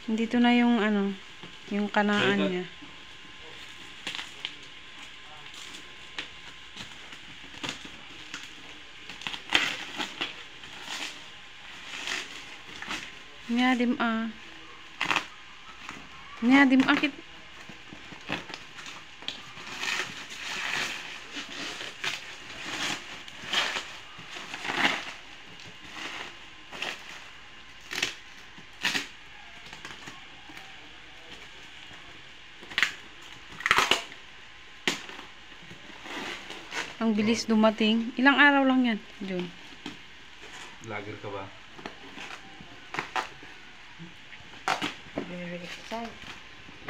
Dito na yung ano, yung kanaan niya. Nyadim akit. Ang bilis dumating. Ilang araw lang yan, Jun? Lager ka ba?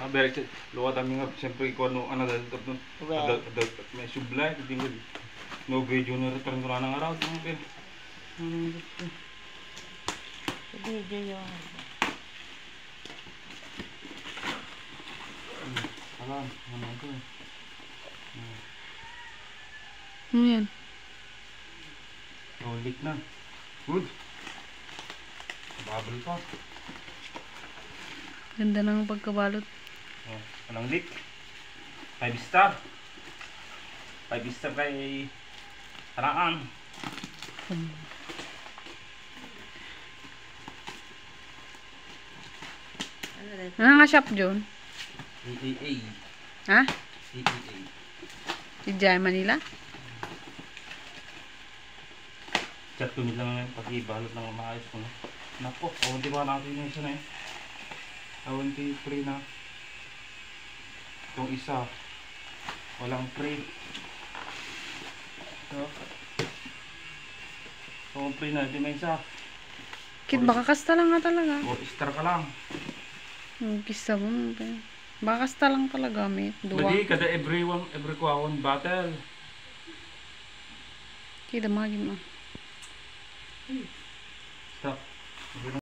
Berekit. Luwa kami nga, siyempre ikaw ano dahil tapos may sublay, hindi ko no video na return ko na ng araw. Video yun. Alam, ano ito eh. Ano yan? Oh, leak na. Good. Bubble pa. Ganda ng pagkabalot. Oh, anong leak? 5 star. 5 star kay Taraan. Ano nga shop, Jun? AAA. Ha? AAA. Si Jai Manila? Chat ko nila ng pag-ibalot ng maayos ko. Nako, awan ba natin yung isa na eh. Awan free na. Itong isa. Walang free. Ito. Itong free na. Ito may isa. Kit, baka kasta lang nga talaga. 4 star ka lang. Kisa mo. Baka kasta lang talaga, mate. Duwa. Hindi, kada every kuwakon battle. Kita magin mo. Stop.